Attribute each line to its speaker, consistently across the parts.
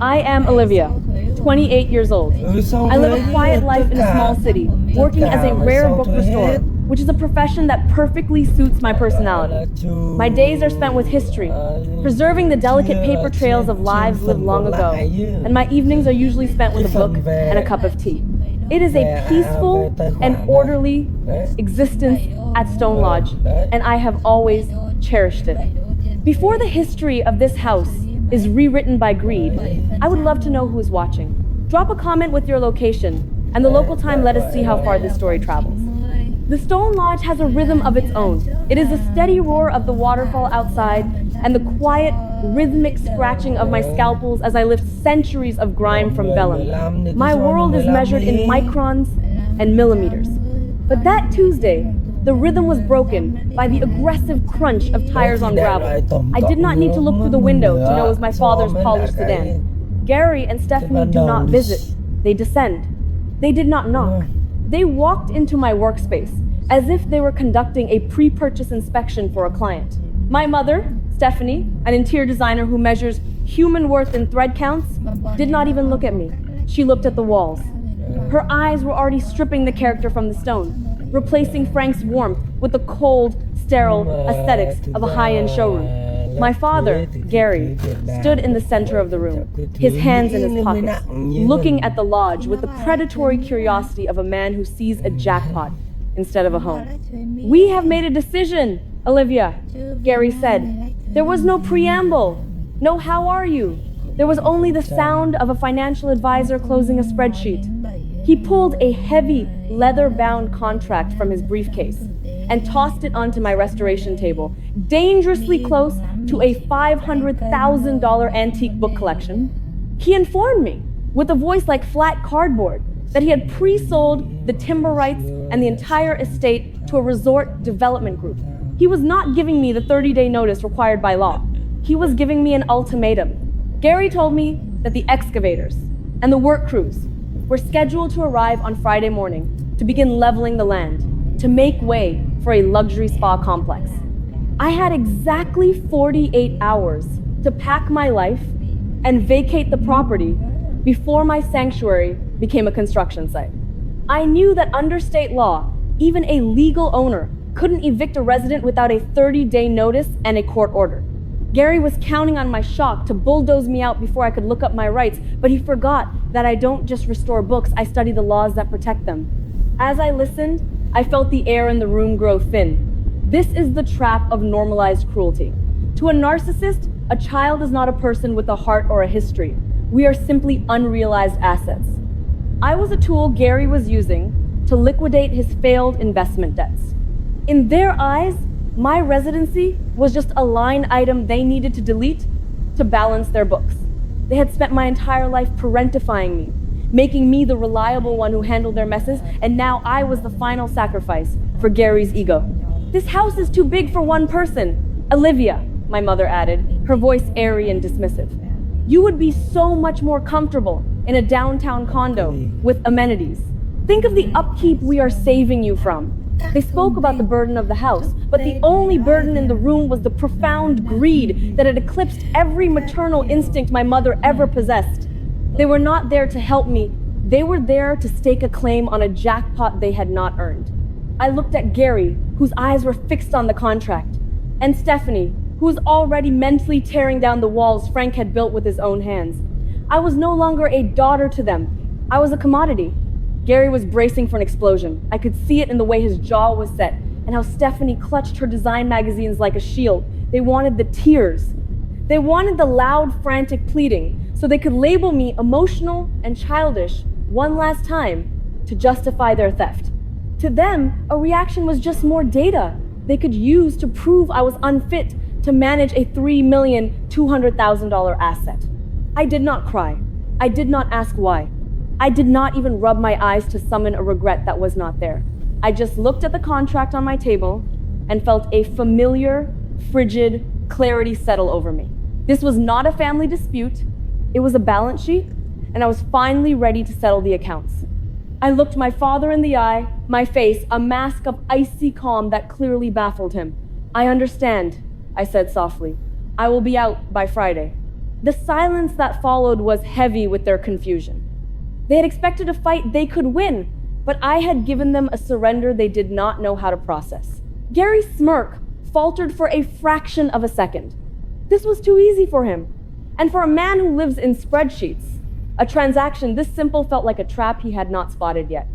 Speaker 1: I am Olivia, 28 years old. I live a quiet life in a small city, working as a rare book restorer, which is a profession that perfectly suits my personality. My days are spent with history, preserving the delicate paper trails of lives lived long ago, and my evenings are usually spent with a book and a cup of tea. It is a peaceful and orderly existence at Stone Lodge, and I have always cherished it. Before the history of this house is rewritten by greed, I would love to know who is watching. Drop a comment with your location, and the local time let us see how far this story travels. The Stone Lodge has a rhythm of its own. It is the steady roar of the waterfall outside and the quiet, rhythmic scratching of my scalpels as I lift centuries of grime from vellum. My world is measured in microns and millimeters. But that Tuesday, the rhythm was broken by the aggressive crunch of tires on gravel. I did not need to look through the window to know it was my father's polished sedan. Gary and Stephanie do not visit. They descend. They did not knock. They walked into my workspace as if they were conducting a pre-purchase inspection for a client. My mother, Stephanie, an interior designer who measures human worth in thread counts, did not even look at me. She looked at the walls. Her eyes were already stripping the character from the stone, replacing Frank's warmth with the cold, sterile aesthetics of a high-end showroom. My father, Gary, stood in the center of the room, his hands in his pockets, looking at the lodge with the predatory curiosity of a man who sees a jackpot instead of a home. "We have made a decision, Olivia," Gary said. There was no preamble, no "how are you?" There was only the sound of a financial advisor closing a spreadsheet. He pulled a heavy, leather-bound contract from his briefcase and tossed it onto my restoration table, dangerously close to a $500,000 antique book collection. He informed me, with a voice like flat cardboard, that he had pre-sold the timber rights and the entire estate to a resort development group. He was not giving me the 30-day notice required by law. He was giving me an ultimatum. Gary told me that the excavators and the work crews were scheduled to arrive on Friday morning to begin leveling the land, to make way for a luxury spa complex. I had exactly 48 hours to pack my life and vacate the property before my sanctuary became a construction site. I knew that under state law, even a legal owner couldn't evict a resident without a 30-day notice and a court order. Gary was counting on my shock to bulldoze me out before I could look up my rights, but he forgot that I don't just restore books, I study the laws that protect them. As I listened, I felt the air in the room grow thin. This is the trap of normalized cruelty. To a narcissist, a child is not a person with a heart or a history. We are simply unrealized assets. I was a tool Gary was using to liquidate his failed investment debts. In their eyes, my residency was just a line item they needed to delete to balance their books. They had spent my entire life parentifying me, making me the reliable one who handled their messes, and now I was the final sacrifice for Gary's ego. "This house is too big for one person, Olivia," my mother added, her voice airy and dismissive. "You would be so much more comfortable in a downtown condo with amenities. Think of the upkeep we are saving you from." They spoke about the burden of the house, but the only burden in the room was the profound greed that had eclipsed every maternal instinct my mother ever possessed. They were not there to help me. They were there to stake a claim on a jackpot they had not earned. I looked at Gary, whose eyes were fixed on the contract, and Stephanie, who was already mentally tearing down the walls Frank had built with his own hands. I was no longer a daughter to them. I was a commodity. Gary was bracing for an explosion. I could see it in the way his jaw was set and how Stephanie clutched her design magazines like a shield. They wanted the tears. They wanted the loud, frantic pleading so they could label me emotional and childish one last time to justify their theft. To them, a reaction was just more data they could use to prove I was unfit to manage a $3,200,000 asset. I did not cry. I did not ask why. I did not even rub my eyes to summon a regret that was not there. I just looked at the contract on my table and felt a familiar, frigid clarity settle over me. This was not a family dispute. It was a balance sheet, and I was finally ready to settle the accounts. I looked my father in the eye, my face a mask of icy calm that clearly baffled him. "I understand," I said softly. "I will be out by Friday." The silence that followed was heavy with their confusion. They had expected a fight they could win, but I had given them a surrender they did not know how to process. Gary's smirk faltered for a fraction of a second. This was too easy for him. And for a man who lives in spreadsheets, a transaction this simple felt like a trap he had not spotted yet.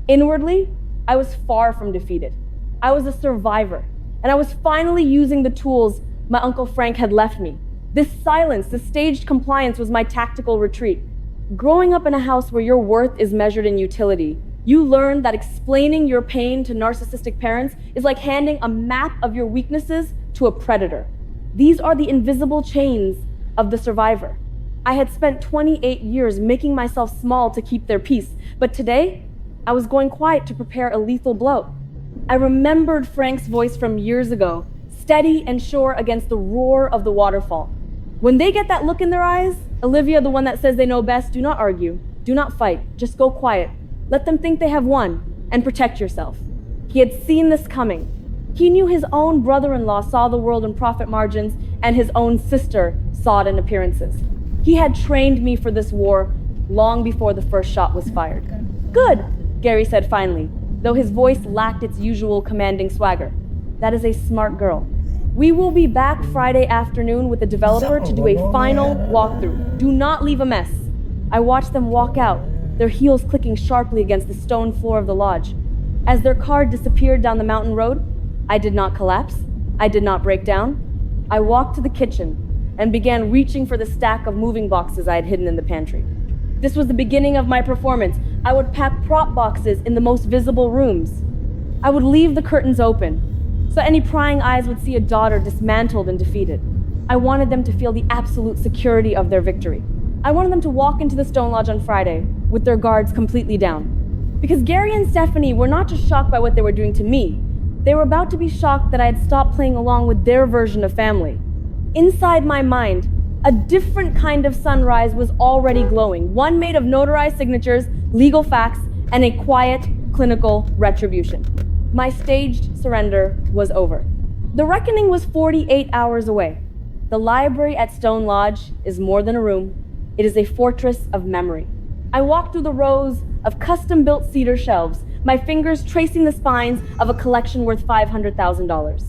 Speaker 1: Inwardly, I was far from defeated. I was a survivor, and I was finally using the tools my Uncle Frank had left me. This silence, this staged compliance was my tactical retreat. Growing up in a house where your worth is measured in utility, you learn that explaining your pain to narcissistic parents is like handing a map of your weaknesses to a predator. These are the invisible chains of the survivor. I had spent 28 years making myself small to keep their peace, but today, I was going quiet to prepare a lethal blow. I remembered Frank's voice from years ago, steady and sure against the roar of the waterfall. When they get that look in their eyes, Olivia, the one that says they know best, do not argue, do not fight, just go quiet. Let them think they have won, and protect yourself. He had seen this coming. He knew his own brother-in-law saw the world in profit margins, and his own sister saw it in appearances. He had trained me for this war long before the first shot was fired. Good, Gary said finally, though his voice lacked its usual commanding swagger. That is a smart girl. We will be back Friday afternoon with the developer to do a final walkthrough. Do not leave a mess. I watched them walk out, their heels clicking sharply against the stone floor of the lodge. As their car disappeared down the mountain road, I did not collapse. I did not break down. I walked to the kitchen and began reaching for the stack of moving boxes I had hidden in the pantry. This was the beginning of my performance. I would pack prop boxes in the most visible rooms. I would leave the curtains open, so any prying eyes would see a daughter dismantled and defeated. I wanted them to feel the absolute security of their victory. I wanted them to walk into the Stone Lodge on Friday with their guards completely down. Because Gary and Stephanie were not just shocked by what they were doing to me, they were about to be shocked that I had stopped playing along with their version of family. Inside my mind, a different kind of sunrise was already glowing, one made of notarized signatures, legal facts, and a quiet, clinical retribution. My staged surrender was over. The reckoning was 48 hours away. The library at Stone Lodge is more than a room. It is a fortress of memory. I walked through the rows of custom-built cedar shelves, my fingers tracing the spines of a collection worth $500,000.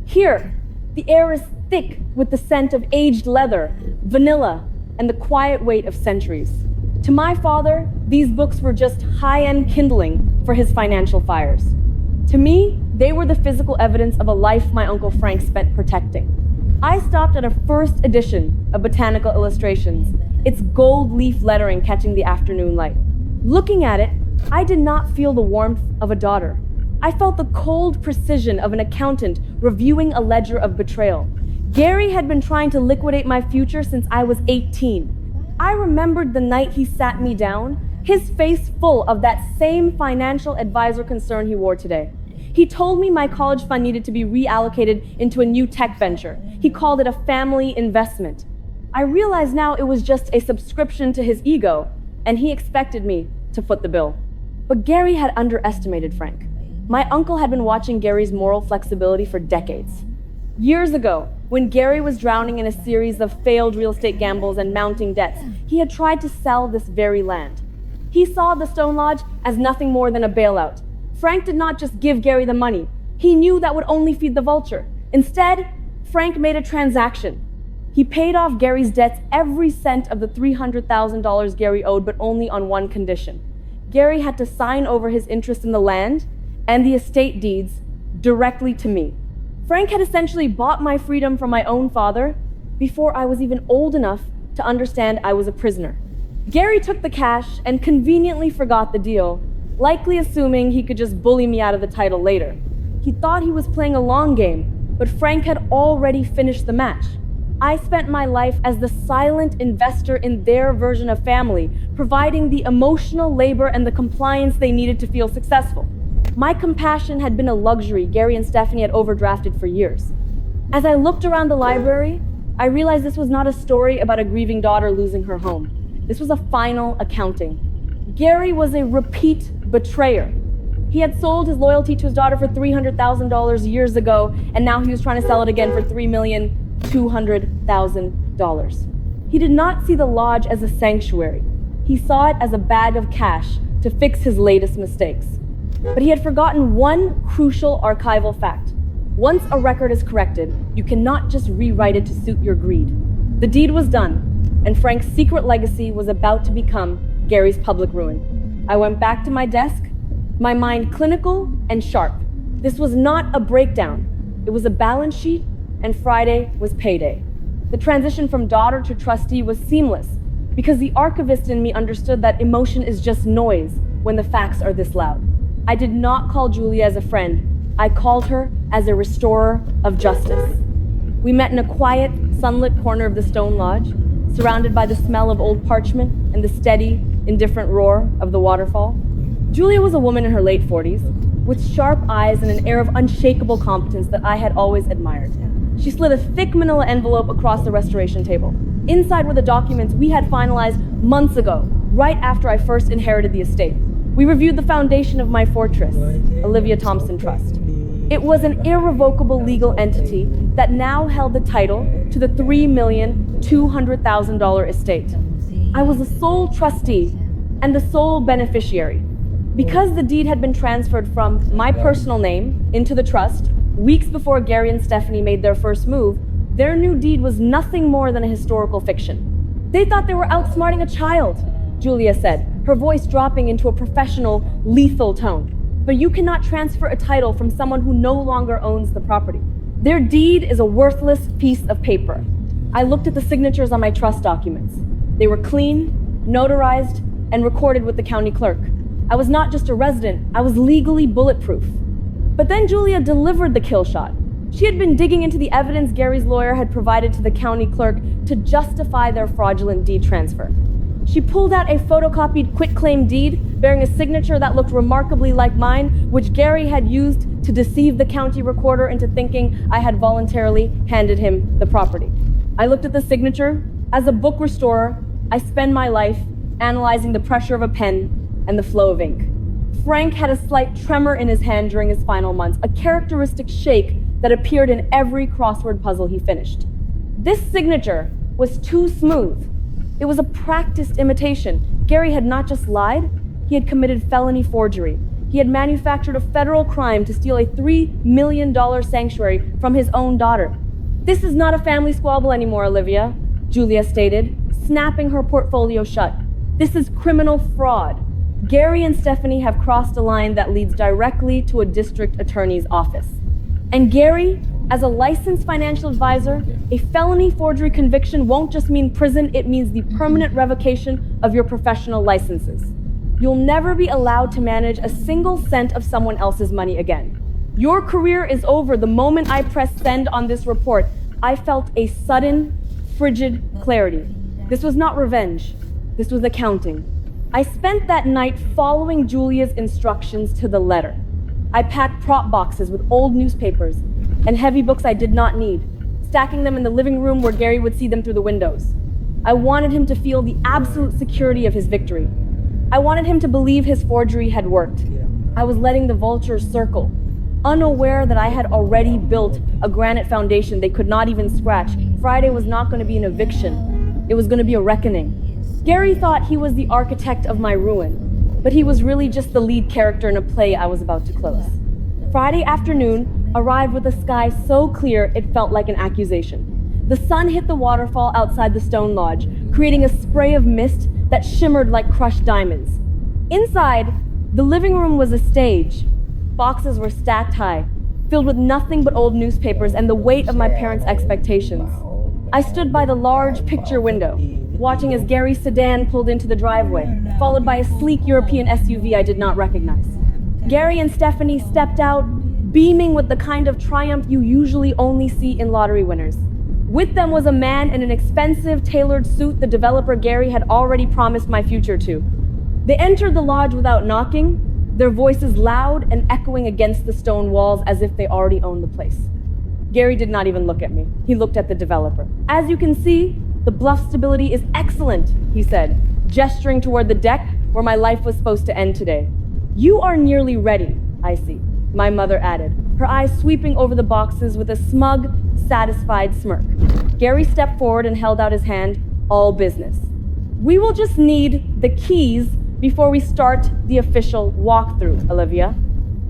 Speaker 1: Here, the air is thick with the scent of aged leather, vanilla, and the quiet weight of centuries. To my father, these books were just high-end kindling for his financial fires. To me, they were the physical evidence of a life my Uncle Frank spent protecting. I stopped at a first edition of Botanical Illustrations, its gold leaf lettering catching the afternoon light. Looking at it, I did not feel the warmth of a daughter. I felt the cold precision of an accountant reviewing a ledger of betrayal. Gary had been trying to liquidate my future since I was 18. I remembered the night he sat me down, his face full of that same financial advisor concern he wore today. He told me my college fund needed to be reallocated into a new tech venture. He called it a family investment. I realize now it was just a subscription to his ego, and he expected me to foot the bill. But Gary had underestimated Frank. My uncle had been watching Gary's moral flexibility for decades. Years ago, when Gary was drowning in a series of failed real estate gambles and mounting debts, he had tried to sell this very land. He saw the Stone Lodge as nothing more than a bailout. Frank did not just give Gary the money. He knew that would only feed the vulture. Instead, Frank made a transaction. He paid off Gary's debts, every cent of the $300,000 Gary owed, but only on one condition. Gary had to sign over his interest in the land and the estate deeds directly to me. Frank had essentially bought my freedom from my own father before I was even old enough to understand I was a prisoner. Gary took the cash and conveniently forgot the deal, likely assuming he could just bully me out of the title later. He thought he was playing a long game, but Frank had already finished the match. I spent my life as the silent investor in their version of family, providing the emotional labor and the compliance they needed to feel successful. My compassion had been a luxury Gary and Stephanie had overdrafted for years. As I looked around the library, I realized this was not a story about a grieving daughter losing her home. This was a final accounting. Gary was a repeat betrayer. He had sold his loyalty to his daughter for $300,000 years ago, and now he was trying to sell it again for $3,200,000. He did not see the lodge as a sanctuary. He saw it as a bag of cash to fix his latest mistakes. But he had forgotten one crucial archival fact. Once a record is corrected, you cannot just rewrite it to suit your greed. The deed was done, and Frank's secret legacy was about to become Gary's public ruin. I went back to my desk, my mind clinical and sharp. This was not a breakdown. It was a balance sheet, and Friday was payday. The transition from daughter to trustee was seamless because the archivist in me understood that emotion is just noise when the facts are this loud. I did not call Julia as a friend. I called her as a restorer of justice. We met in a quiet, sunlit corner of the stone lodge, surrounded by the smell of old parchment and the steady, indifferent roar of the waterfall. Julia was a woman in her late 40s, with sharp eyes and an air of unshakable competence that I had always admired. She slid a thick manila envelope across the restoration table. Inside were the documents we had finalized months ago, right after I first inherited the estate. We reviewed the foundation of my fortress, Olivia Thompson Trust. It was an irrevocable legal entity that now held the title to the $3,200,000 estate. I was the sole trustee and the sole beneficiary. Because the deed had been transferred from my personal name into the trust, weeks before Gary and Stephanie made their first move, their new deed was nothing more than a historical fiction. They thought they were outsmarting a child, Julia said, her voice dropping into a professional, lethal tone. But you cannot transfer a title from someone who no longer owns the property. Their deed is a worthless piece of paper. I looked at the signatures on my trust documents. They were clean, notarized, and recorded with the county clerk. I was not just a resident, I was legally bulletproof. But then Julia delivered the kill shot. She had been digging into the evidence Gary's lawyer had provided to the county clerk to justify their fraudulent deed transfer. She pulled out a photocopied quitclaim deed bearing a signature that looked remarkably like mine, which Gary had used to deceive the county recorder into thinking I had voluntarily handed him the property. I looked at the signature. As a book restorer, I spend my life analyzing the pressure of a pen and the flow of ink. Frank had a slight tremor in his hand during his final months, a characteristic shake that appeared in every crossword puzzle he finished. This signature was too smooth. It was a practiced imitation. Gary had not just lied, he had committed felony forgery. He had manufactured a federal crime to steal a $3 million sanctuary from his own daughter. This is not a family squabble anymore, Olivia, Julia stated, snapping her portfolio shut. This is criminal fraud. Gary and Stephanie have crossed a line that leads directly to a district attorney's office. And Gary, as a licensed financial advisor, a felony forgery conviction won't just mean prison, it means the permanent revocation of your professional licenses. You'll never be allowed to manage a single cent of someone else's money again. Your career is over. The moment I pressed send on this report, I felt a sudden, frigid clarity. This was not revenge. This was accounting. I spent that night following Julia's instructions to the letter. I packed prop boxes with old newspapers and heavy books I did not need, stacking them in the living room where Gary would see them through the windows. I wanted him to feel the absolute security of his victory. I wanted him to believe his forgery had worked. I was letting the vultures circle, unaware that I had already built a granite foundation they could not even scratch. Friday was not going to be an eviction. It was going to be a reckoning. Gary thought he was the architect of my ruin, but he was really just the lead character in a play I was about to close. Friday afternoon arrived with a sky so clear it felt like an accusation. The sun hit the waterfall outside the stone lodge, creating a spray of mist that shimmered like crushed diamonds. Inside, the living room was a stage. Boxes were stacked high, filled with nothing but old newspapers and the weight of my parents' expectations. I stood by the large picture window, watching as Gary's sedan pulled into the driveway, followed by a sleek European SUV I did not recognize. Gary and Stephanie stepped out, beaming with the kind of triumph you usually only see in lottery winners. With them was a man in an expensive, tailored suit the developer Gary had already promised my future to. They entered the lodge without knocking, their voices loud and echoing against the stone walls as if they already owned the place. Gary did not even look at me. He looked at the developer. As you can see, the bluff stability is excellent, he said, gesturing toward the deck where my life was supposed to end today. You are nearly ready, I see, my mother added, her eyes sweeping over the boxes with a smug, satisfied smirk. Gary stepped forward and held out his hand, all business. We will just need the keys before we start the official walkthrough, Olivia.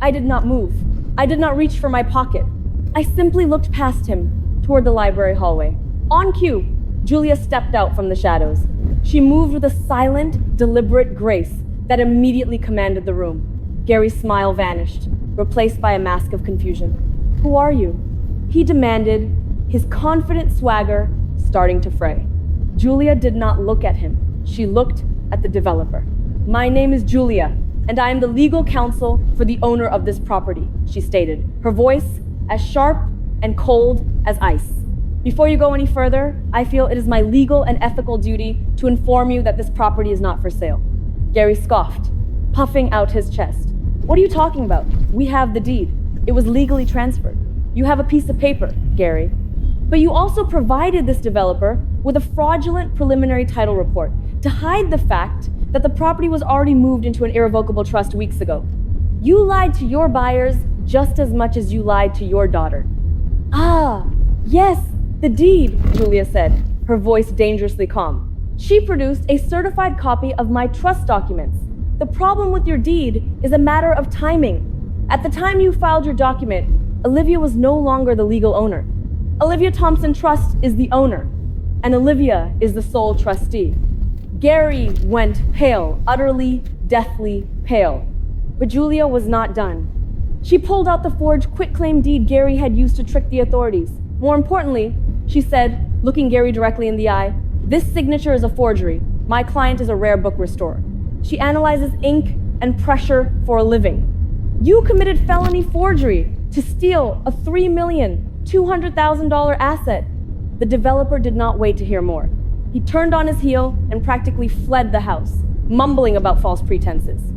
Speaker 1: I did not move. I did not reach for my pocket. I simply looked past him toward the library hallway. On cue, Julia stepped out from the shadows. She moved with a silent, deliberate grace that immediately commanded the room. Gary's smile vanished, replaced by a mask of confusion. "Who are you?" he demanded, his confident swagger starting to fray. Julia did not look at him. She looked at the developer. "My name is Julia, and I am the legal counsel for the owner of this property," she stated, her voice as sharp and cold as ice. "Before you go any further, I feel it is my legal and ethical duty to inform you that this property is not for sale." Gary scoffed, puffing out his chest. "What are you talking about? We have the deed. It was legally transferred. You have a piece of paper, Gary. But you also provided this developer with a fraudulent preliminary title report to hide the fact that the property was already moved into an irrevocable trust weeks ago. You lied to your buyers just as much as you lied to your daughter." "Ah, yes, the deed," Julia said, her voice dangerously calm. "She produced a certified copy of my trust documents. The problem with your deed is a matter of timing. At the time you filed your document, Olivia was no longer the legal owner. Olivia Thompson Trust is the owner, and Olivia is the sole trustee." Gary went pale, utterly, deathly pale. But Julia was not done. She pulled out the forged quitclaim deed Gary had used to trick the authorities. More importantly, she said, looking Gary directly in the eye, "This signature is a forgery. My client is a rare book restorer. She analyzes ink and pressure for a living. You committed felony forgery to steal a $3,200,000 asset." The developer did not wait to hear more. He turned on his heel and practically fled the house, mumbling about false pretenses.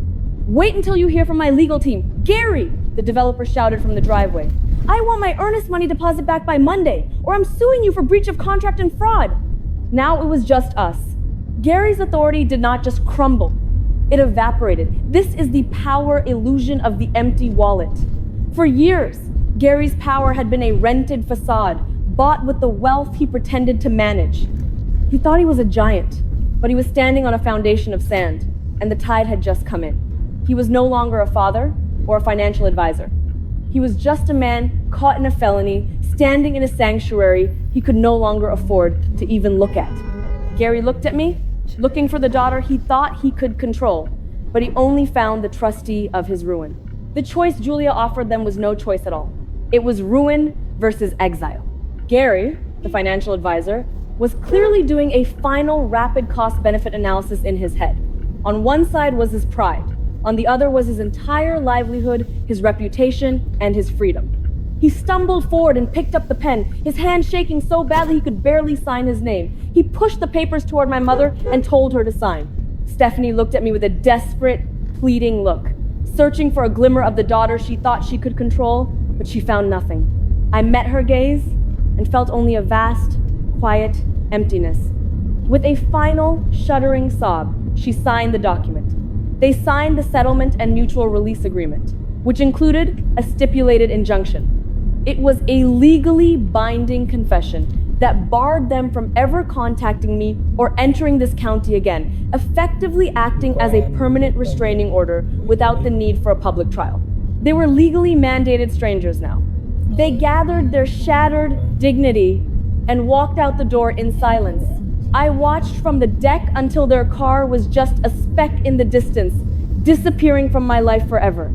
Speaker 1: "Wait until you hear from my legal team. Gary!" the developer shouted from the driveway. "I want my earnest money deposit back by Monday, or I'm suing you for breach of contract and fraud." Now it was just us. Gary's authority did not just crumble. It evaporated. This is the power illusion of the empty wallet. For years, Gary's power had been a rented facade, bought with the wealth he pretended to manage. He thought he was a giant, but he was standing on a foundation of sand, and the tide had just come in. He was no longer a father or a financial advisor. He was just a man caught in a felony, standing in a sanctuary he could no longer afford to even look at. Gary looked at me, looking for the daughter he thought he could control, but he only found the trustee of his ruin. The choice Julia offered them was no choice at all. It was ruin versus exile. Gary, the financial advisor, was clearly doing a final rapid cost-benefit analysis in his head. On one side was his pride. On the other was his entire livelihood, his reputation, and his freedom. He stumbled forward and picked up the pen, his hand shaking so badly he could barely sign his name. He pushed the papers toward my mother and told her to sign. Stephanie looked at me with a desperate, pleading look, searching for a glimmer of the daughter she thought she could control, but she found nothing. I met her gaze and felt only a vast, quiet emptiness. With a final, shuddering sob, she signed the document. They signed the settlement and mutual release agreement, which included a stipulated injunction. It was a legally binding confession that barred them from ever contacting me or entering this county again, effectively acting as a permanent restraining order without the need for a public trial. They were legally mandated strangers now. They gathered their shattered dignity and walked out the door in silence. I watched from the deck until their car was just a speck in the distance, disappearing from my life forever.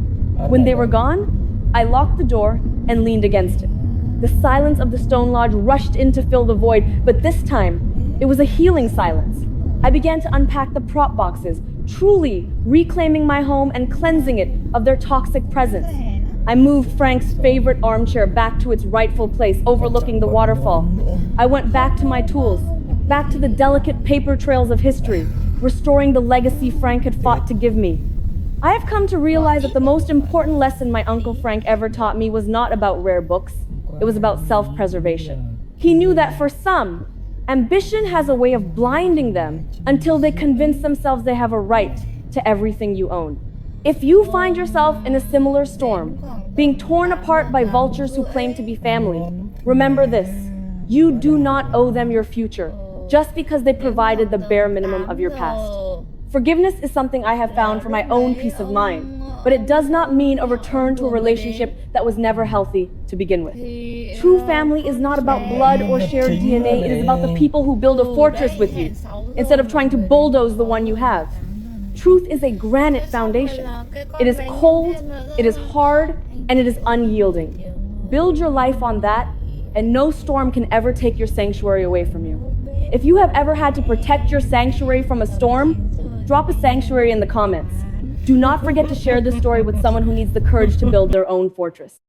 Speaker 1: When they were gone, I locked the door and leaned against it. The silence of the stone lodge rushed in to fill the void, but this time, it was a healing silence. I began to unpack the prop boxes, truly reclaiming my home and cleansing it of their toxic presence. I moved Frank's favorite armchair back to its rightful place, overlooking the waterfall. I went back to my tools, back to the delicate paper trails of history, restoring the legacy Frank had fought to give me. I have come to realize that the most important lesson my Uncle Frank ever taught me was not about rare books. It was about self-preservation. He knew that for some, ambition has a way of blinding them until they convince themselves they have a right to everything you own. If you find yourself in a similar storm, being torn apart by vultures who claim to be family, remember this: you do not owe them your future. just because they provided the bare minimum of your past. Forgiveness is something I have found for my own peace of mind, but it does not mean a return to a relationship that was never healthy to begin with. True family is not about blood or shared DNA, it is about the people who build a fortress with you, instead of trying to bulldoze the one you have. Truth is a granite foundation. It is cold, it is hard, and it is unyielding. Build your life on that, and no storm can ever take your sanctuary away from you. If you have ever had to protect your sanctuary from a storm, drop a sanctuary in the comments. Do not forget to share this story with someone who needs the courage to build their own fortress.